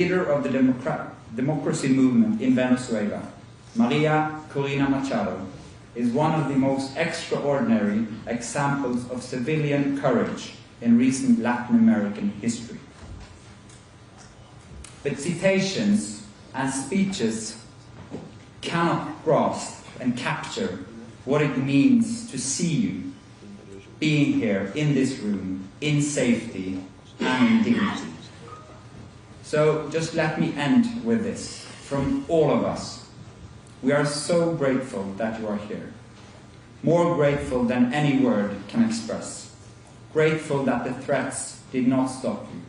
leader of the democracy movement in Venezuela, Maria Corina Machado, is one of the most extraordinary examples of civilian courage in recent Latin American history. But citations and speeches cannot grasp and capture what it means to see you being here in this room in safety and in dignity. So just let me end with this. From all of us, we are so grateful that you are here. More grateful than any word can express. Grateful that the threats did not stop you.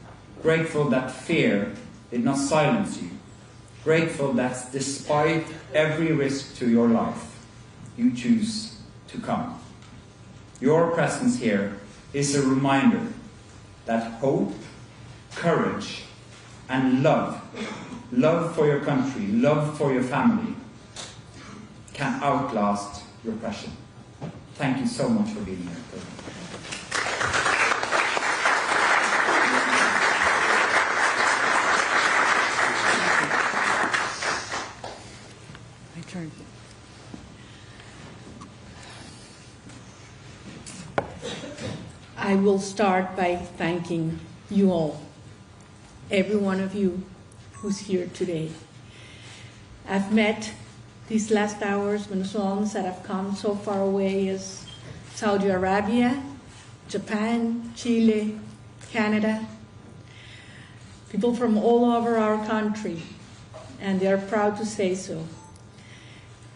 Grateful that fear did not silence you. Grateful that despite every risk to your life, you choose to come. Your presence here is a reminder that hope, courage, and love for your country, love for your family, can outlast repression. Thank you so much for being here. My turn. I will start by thanking you all, every one of you who's here today. I've met these last hours Venezuelans that have come so far away as Saudi Arabia, Japan, Chile, Canada, people from all over our country, and they are proud to say so.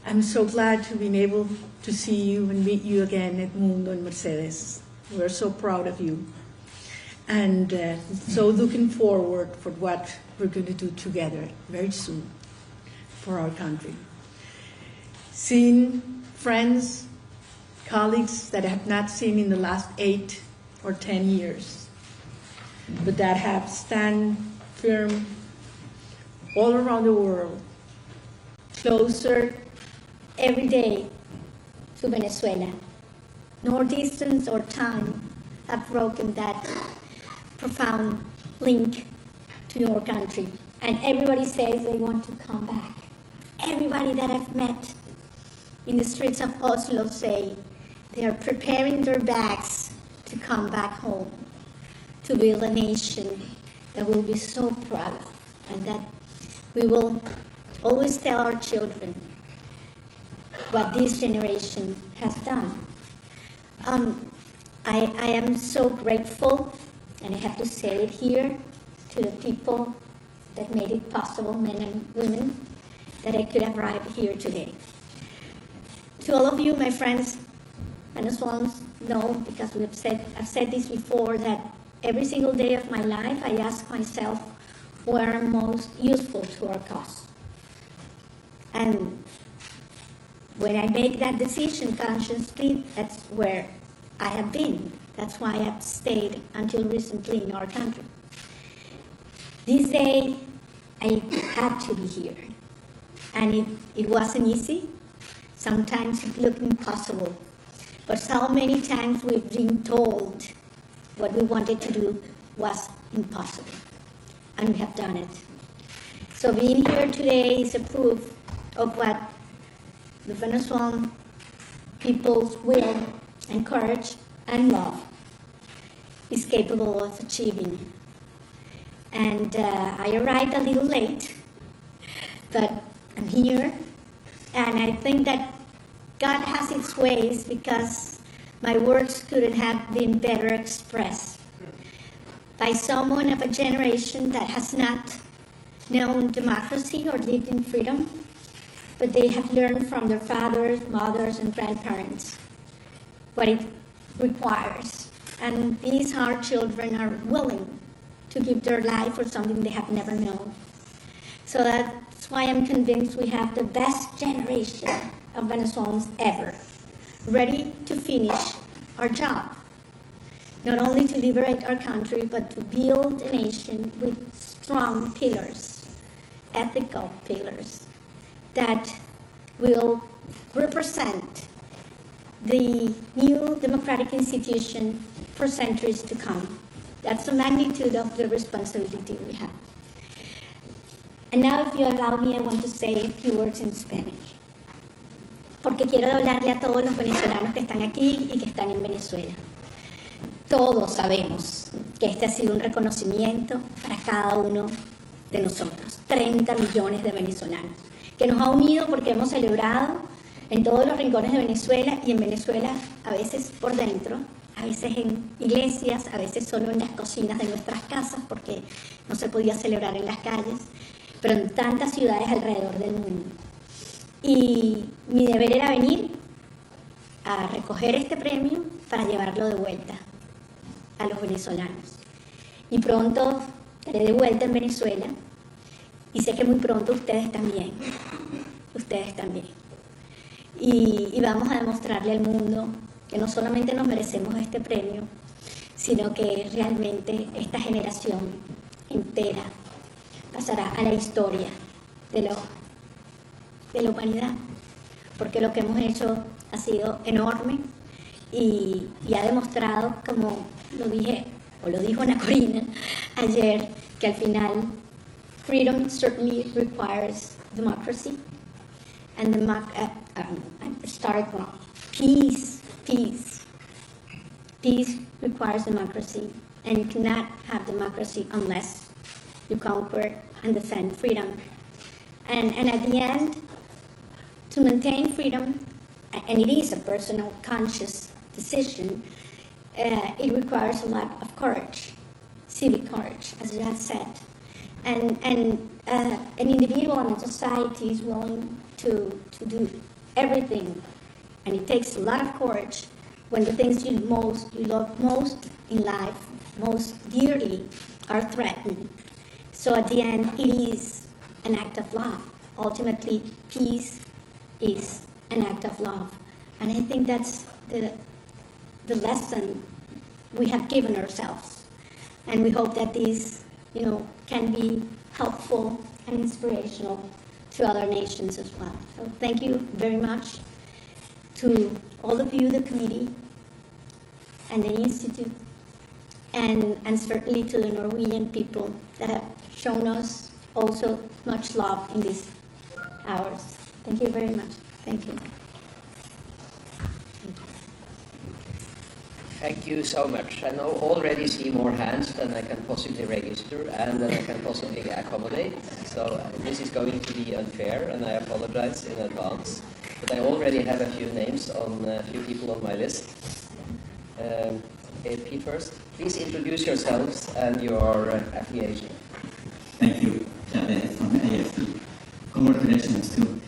I'm so glad to be able to see you and meet you again at Mundo and Mercedes. We're so proud of you, and so looking forward for what we're going to do together very soon for our country. Seeing friends, colleagues that I have not seen in the last 8 or 10 years, but that have stand firm all around the world, closer every day to Venezuela. Nor distance or time have broken that profound link to your country. And everybody says they want to come back. Everybody that I've met in the streets of Oslo say they are preparing their bags to come back home, to build a nation that we'll be so proud of, and that we will always tell our children what this generation has done. I am so grateful, and I have to say it here, to the people that made it possible, men and women, that I could have arrived here today. To all of you, my friends, Venezuelans, know, because I've said this before, that every single day of my life I ask myself where I'm most useful to our cause. And when I make that decision consciously, that's where I have been. That's why I've stayed until recently in our country. This day, I had to be here. And it wasn't easy. Sometimes it looked impossible. But so many times we've been told what we wanted to do was impossible. And we have done it. So being here today is a proof of what the Venezuelan people's will and courage and love is capable of achieving. And I arrived a little late, but I'm here, and I think that God has its ways, because my words couldn't have been better expressed by someone of a generation that has not known democracy or lived in freedom, but they have learned from their fathers, mothers, and grandparents what it requires. And these our children are willing to give their life for something they have never known. So that's why I'm convinced we have the best generation of Venezuelans ever, ready to finish our job. Not only to liberate our country, but to build a nation with strong pillars, ethical pillars, that will represent the new democratic institution for centuries to come. That's the magnitude of the responsibility we have. And now, if you allow me, I want to say a few words in Spanish. Porque quiero hablarle a todos los venezolanos que están aquí y que están en Venezuela. Todos sabemos que este ha sido un reconocimiento para cada uno de nosotros, 30 millones de venezolanos, que nos ha unido porque hemos celebrado en todos los rincones de Venezuela y en Venezuela a veces por dentro, a veces en iglesias, a veces solo en las cocinas de nuestras casas porque no se podía celebrar en las calles, pero en tantas ciudades alrededor del mundo. Y mi deber era venir a recoger este premio para llevarlo de vuelta a los venezolanos. Y pronto estaré de vuelta en Venezuela y sé que muy pronto ustedes también. Y vamos a demostrarle al mundo que no solamente nos merecemos este premio, sino que realmente esta generación entera pasará a la historia de la humanidad, porque lo que hemos hecho ha sido enorme y ha demostrado, como lo dijo Ana Corina ayer, que al final freedom certainly requires democracy, and peace requires democracy, and you cannot have democracy unless you conquer and defend freedom. And at the end, to maintain freedom, and it is a personal, conscious decision, it requires a lot of courage, civic courage, as you have said. And an individual and a society is willing to do everything, and it takes a lot of courage when the things you love most in life, most dearly, are threatened. So at the end, it is an act of love. Ultimately, peace is an act of love. And I think that's the lesson we have given ourselves. And we hope that these, can be helpful and inspirational to other nations as well. So thank you very much to all of you, the committee, and the Institute, and certainly to the Norwegian people that have shown us also much love in these hours. Thank you very much. Thank you. Thank you so much. I now already see more hands than I can possibly register and than I can possibly accommodate. So this is going to be unfair, and I apologize in advance. But I already have a few names on a few people on my list. Pete first. Please introduce yourselves and your affiliation. Thank you, Jade from AFP. Congratulations too.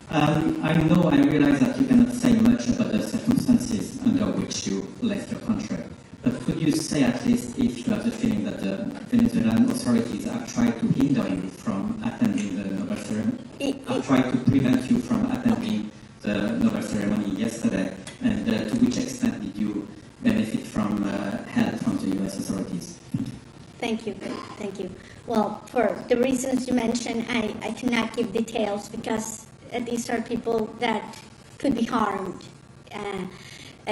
I realize that you cannot say much about the circumstances under which you left your country, but could you say at least if you have the feeling that the Venezuelan authorities have tried to hinder you from attending the Nobel ceremony, have tried to prevent you from attending the Nobel ceremony yesterday, and to which extent did you benefit from help from the U.S. authorities? Thank you. Well, for the reasons you mentioned, I cannot give details because these are people that could be harmed.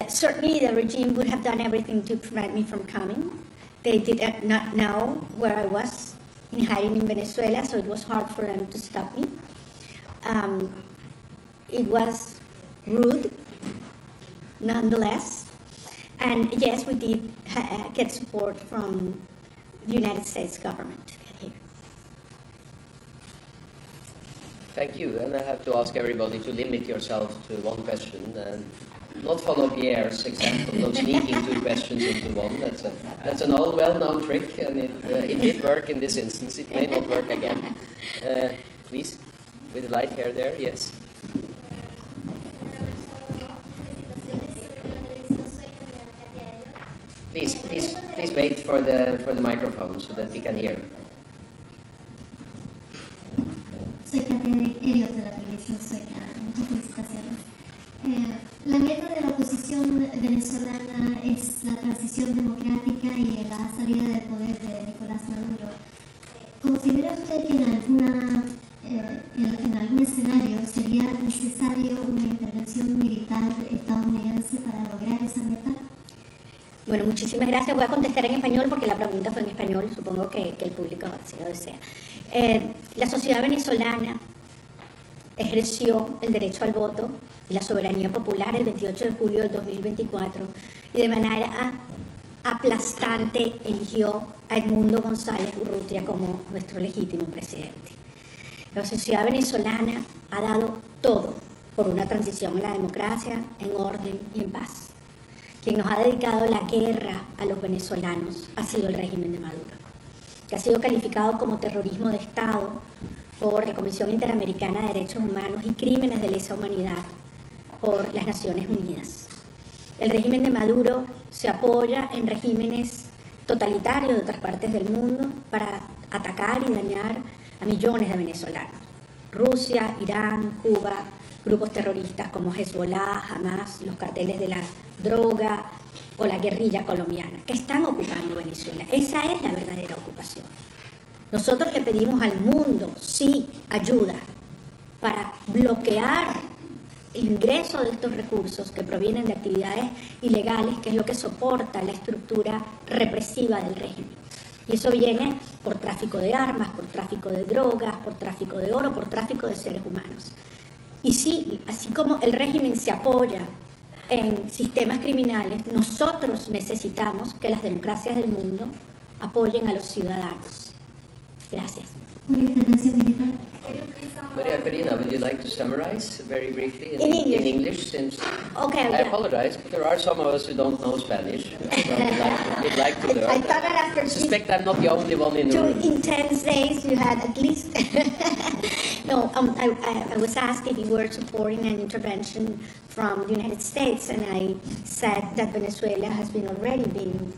Certainly the regime would have done everything to prevent me from coming. They did not know where I was in hiding in Venezuela, so it was hard for them to stop me. It was rude, nonetheless. And yes, we did get support from the United States government to get here. Thank you. And I have to ask everybody to limit yourself to one question and not follow Pierre's example of sneaking two questions into one. That's an old, well-known trick, and it did work in this instance. It may not work again. Please, with the light hair there, yes. Please wait for the microphone so that we can hear. Soy Catherine Elliot de la televisión sueca. Muchas felicitaciones. La meta de la oposición venezolana es la transición democrática y la salida del poder de Nicolás Maduro. ¿Considera usted que en algún escenario sería necesario una intervención militar estadounidense para lograr esa meta? Bueno, muchísimas gracias. Voy a contestar en español porque la pregunta fue en español. Supongo que el público así lo desea. La sociedad venezolana ejerció el derecho al voto y la soberanía popular el 28 de julio del 2024 y de manera aplastante eligió a Edmundo González Urrutia como nuestro legítimo presidente. La sociedad venezolana ha dado todo por una transición a la democracia en orden y en paz. Quien nos ha dedicado la guerra a los venezolanos ha sido el régimen de Maduro, que ha sido calificado como terrorismo de Estado por la Comisión Interamericana de Derechos Humanos y Crímenes de Lesa Humanidad por las Naciones Unidas. El régimen de Maduro se apoya en regímenes totalitarios de otras partes del mundo para atacar y dañar a millones de venezolanos. Rusia, Irán, Cuba, grupos terroristas como Hezbollah, Hamas, los carteles de la droga o la guerrilla colombiana, que están ocupando Venezuela. Esa es la verdadera ocupación. Nosotros le pedimos al mundo, sí, ayuda para bloquear el ingreso de estos recursos que provienen de actividades ilegales, que es lo que soporta la estructura represiva del régimen. Y eso viene por tráfico de armas, por tráfico de drogas, por tráfico de oro, por tráfico de seres humanos. Y sí, así como el régimen se apoya en sistemas criminales, nosotros necesitamos que las democracias del mundo apoyen a los ciudadanos. Gracias. Maria Karina, would you like to summarize very briefly In English? In English, since Okay, I apologize, but there are some of us who don't know Spanish. We'd like to learn. I thought that after I suspect I'm not the only one in the room. 2 intense days, you had at least. No, I was asked if you were supporting an intervention from the United States, and I said that Venezuela has been already being